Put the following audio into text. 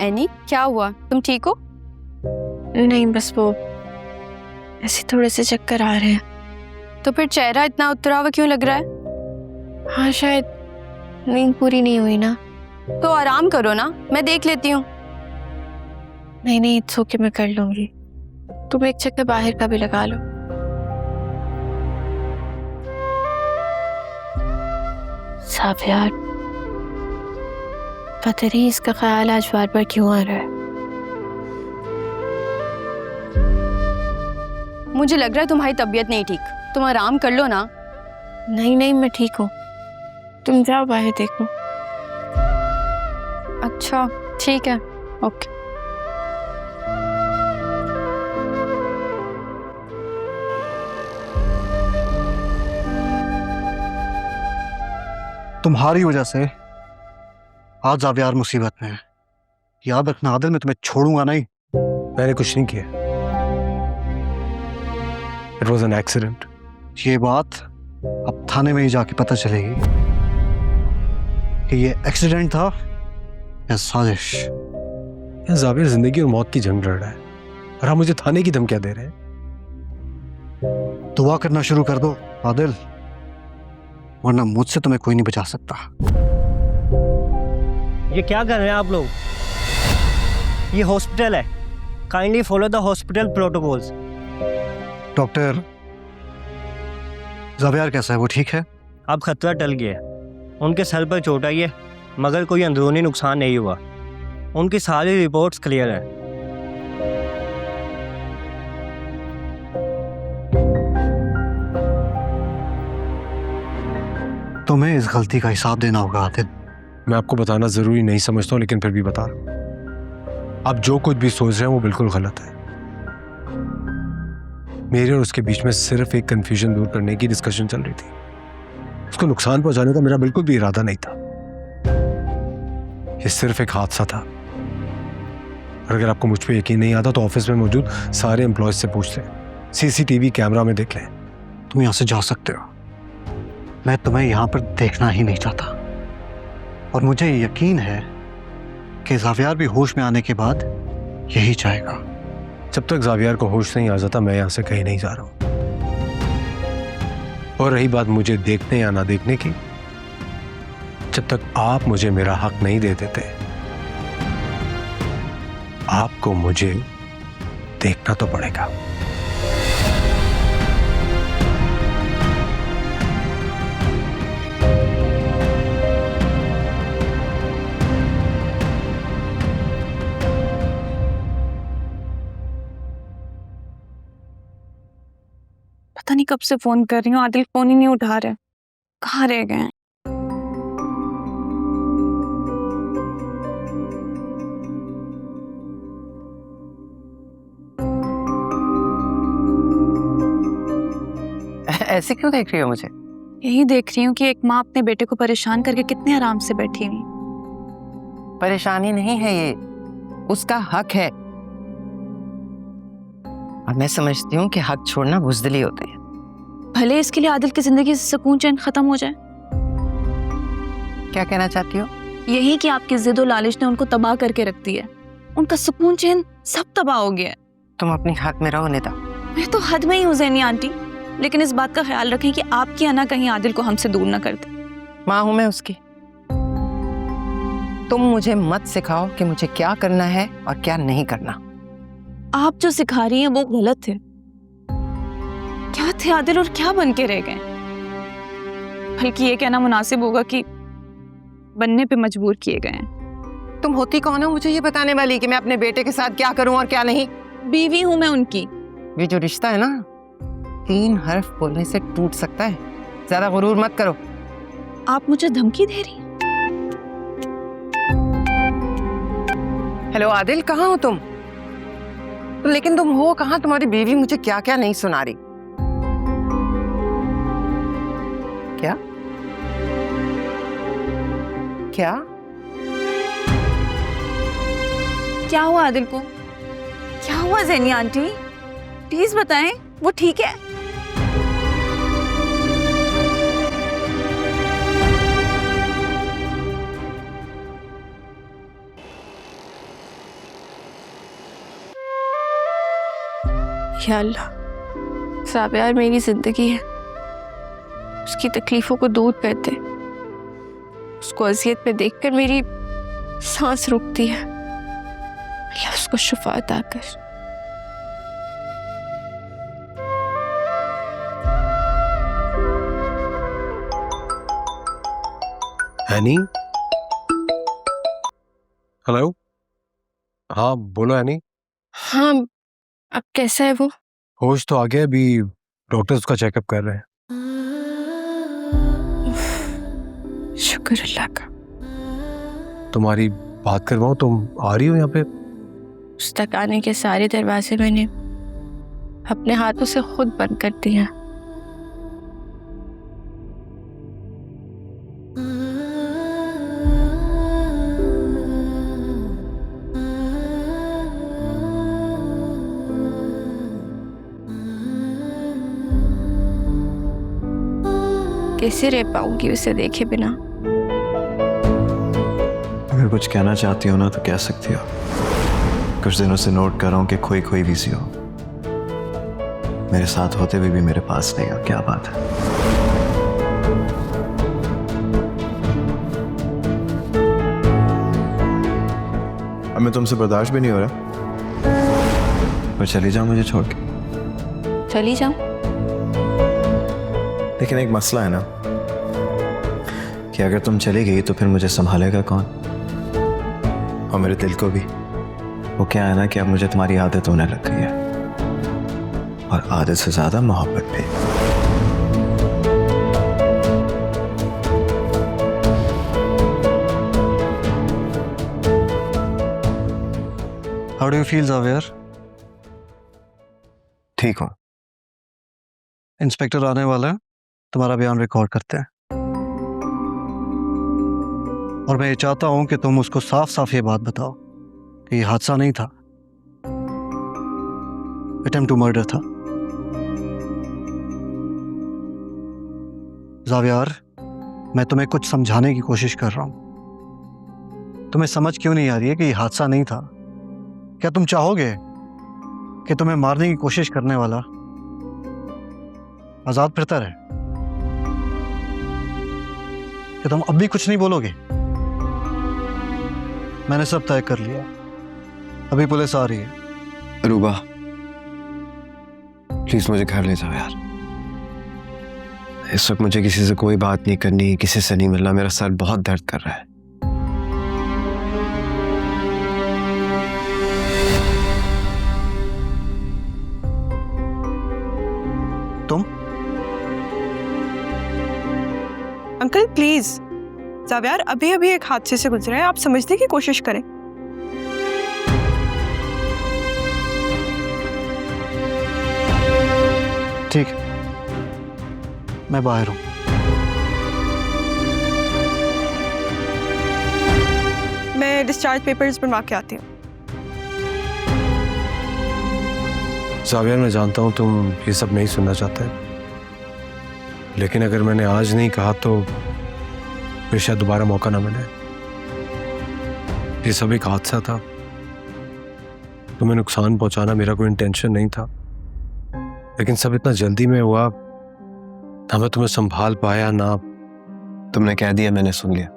Any, क्या हुआ? तुम ठीक हो? नहीं, बस वो ऐसे थोड़े से चक्कर आ रहे हैं। तो फिर चेहरा इतना उतरा हुआ क्यों लग रहा है? हाँ, शायद नींद पूरी नहीं हुई ना। तो आराम करो ना, मैं देख लेती हूँ। नहीं, इट्स ओके, मैं कर लूंगी। तुम एक चक्कर बाहर का भी लगा लो। साफ यार, पता नहीं इसका ख्याल आज बार बार क्यों आ रहा है। मुझे लग रहा है तुम्हारी तबीयत नहीं ठीक, तुम आराम कर लो ना। नहीं, मैं ठीक हूँ। तुम जाओ बाहर देखो। अच्छा ठीक है, ओके। तुम्हारी वजह से आज जावियार मुसीबत में है। याद रखना आदिल, मैं तुम्हें छोड़ूंगा नहीं। मैंने कुछ नहीं किया। It was an accident. ये बात अब थाने में ही जाके पता चलेगी कि ये एक्सीडेंट था या साजिश। यार जाविर जिंदगी और मौत की जंग लड़ रहा है और आप मुझे थाने की धमकियां दे रहे हैं। दुआ करना शुरू कर दो आदिल, वरना मुझसे तुम्हें कोई नहीं बचा सकता। ये क्या कर रहे हैं आप लोग? ये हॉस्पिटल है, kindly follow the hospital protocols. Doctor, Zaviyar कैसा है? वो ठीक है? अब खतरा टल गया है। उनके सर पर चोट आई है मगर कोई अंदरूनी नुकसान नहीं हुआ। उनकी सारी रिपोर्ट्स क्लियर है। तुम्हें इस गलती का हिसाब देना होगा आदिल। मैं आपको बताना जरूरी नहीं समझता हूँ, लेकिन फिर भी बता रहा हूं। आप जो कुछ भी सोच रहे हैं वो बिल्कुल गलत है। मेरे और उसके बीच में सिर्फ एक कंफ्यूजन दूर करने की डिस्कशन चल रही थी। उसको नुकसान पहुंचाने का मेरा बिल्कुल भी इरादा नहीं था। ये सिर्फ एक हादसा था। और अगर आपको मुझ पे यकीन नहीं आता तो ऑफिस में मौजूद सारे एम्प्लॉयज से पूछ लें, सीसीटीवी कैमरा में देख लें। तुम यहां से जा सकते हो, मैं तुम्हें यहां पर देखना ही नहीं चाहता। और मुझे यकीन है कि जावियार भी होश में आने के बाद यही चाहेगा। जब तक जावियार को होश नहीं आ जाता मैं यहां से कहीं नहीं जा रहा हूं। और रही बात मुझे देखने या ना देखने की, जब तक आप मुझे मेरा हक नहीं दे देते, आपको मुझे देखना तो पड़ेगा। पता नहीं कब से फोन कर रही हूँ, आदिल फोन ही नहीं उठा रहे। कहाँ रह गए हैं? ऐसे क्यों देख रही हो मुझे? यही देख रही हूँ कि एक माँ अपने बेटे को परेशान करके कितने आराम से बैठी हुई। परेशानी नहीं है ये, उसका हक है। और मैं समझती हूँ कि हक छोड़ना बुज़दिली होती है। भले इसके लिए आदिल की जिंदगी से सुकून चैन खत्म हो जाए। क्या कहना चाहती हो? यही कि आपकी जिद और लालच ने उनको तबाह करके रख दिया है। उनका सुकून चैन सब तबाह हो गया है। तुम अपनी हद में रहो निदा। मैं तो हद में ही हूँ ज़ैनी आंटी, लेकिन इस बात का ख्याल रखें कि आपकी अना कहीं आदिल को हमसे दूर ना कर दे। माँ हूं मैं उसकी। तुम मुझे मत सिखाओ कि मुझे क्या करना है और क्या नहीं करना। आप जो सिखा रही हैं वो गलत है। क्या थे आदिल और क्या बन के रह गए? बल्कि ये कहना मुनासिब होगा कि बनने पे मजबूर किए गए हैं। तुम होती कौन हो मुझे ये बताने वाली कि मैं अपने बेटे के साथ क्या करूं और क्या नहीं? बीवी हूं मैं उनकी। ये जो रिश्ता है ना, 3 हर्फ बोलने से टूट सकता है। ज्यादा गुरूर मत करो। आप मुझे धमकी दे रही हैं? हेलो आदिल, कहाँ हो तुम? लेकिन तुम हो कहाँ? तुम्हारी बीवी मुझे क्या क्या नहीं सुना रही। क्या क्या क्या हुआ आदिल को? क्या हुआ ज़ैनी आंटी? प्लीज बताएं, वो ठीक है? या अल्लाह, ज़ावियार मेरी जिंदगी है, उसकी तकलीफों को दूर कर दे। उसको अजियत में देखकर मेरी सांस रुकती है। अल्लाह उसको शिफा अता कर। Any, hello. हाँ बोलो एनी। हाँ, अब कैसा है वो? होश तो आ गया, अभी डॉक्टर्स उसका चेकअप कर रहे हैं। शुक्र अल्लाह का। तुम्हारी बात करवाऊं, तुम आ रही हो यहाँ पे? उस तक आने के सारे दरवाजे मैंने अपने हाथों से खुद बंद कर दिए हैं। कैसे रह पाऊंगी उसे देखे बिना? अगर कुछ कहना चाहती हो ना तो कह सकती हो। कुछ दिनों से नोट कर रहा हूँ कि खोई खोई बिजी हो। मेरे साथ होते हुए भी मेरे पास नहीं हो, क्या बात है? अब मैं तुमसे बर्दाश्त भी नहीं हो रहा। तो चली जाओ मुझे छोड़ के। चली जाऊं? लेकिन एक मसला है ना कि अगर तुम चली गई तो फिर मुझे संभालेगा कौन? और मेरे दिल को भी। वो क्या है ना कि अब मुझे तुम्हारी आदत होने लग गई है, और आदत से ज्यादा मोहब्बत भी। How do you feel Xavier? ठीक हूँ। इंस्पेक्टर आने वाला है, तुम्हारा बयान रिकॉर्ड करते हैं। और मैं ये चाहता हूं कि तुम उसको साफ साफ ये बात बताओ कि ये हादसा नहीं था, अटेम्प्ट टू मर्डर था। ज़ावियार, मैं तुम्हें कुछ समझाने की कोशिश कर रहा हूं। तुम्हें समझ क्यों नहीं आ रही है कि ये हादसा नहीं था? क्या तुम चाहोगे कि तुम्हें मारने की कोशिश करने वाला आजाद फिरता रहे? कि तुम अब भी कुछ नहीं बोलोगे? मैंने सब तय कर लिया, अभी पुलिस आ रही है। रूबा, प्लीज मुझे घर ले जाओ यार। इस वक्त मुझे किसी से कोई बात नहीं करनी, किसी से नहीं मिलना। मेरा सर बहुत दर्द कर रहा है। तुम? अंकल प्लीज, ज़ावियार अभी अभी एक हादसे से गुजरे हैं, आप समझने की कोशिश करें। ठीक है, मैं बाहर हूं। मैं डिस्चार्ज पेपर्स बनवा के आती हूँ। ज़ावियार, मैं जानता हूँ तुम ये सब नहीं सुनना चाहते, लेकिन अगर मैंने आज नहीं कहा तो फिर शायद दोबारा मौका ना मिले। ये सब एक हादसा था, तुम्हें नुकसान पहुंचाना मेरा कोई इंटेंशन नहीं था, लेकिन सब इतना जल्दी में हुआ, ना मैं तुम्हें संभाल पाया ना। तुमने कह दिया, मैंने सुन लिया।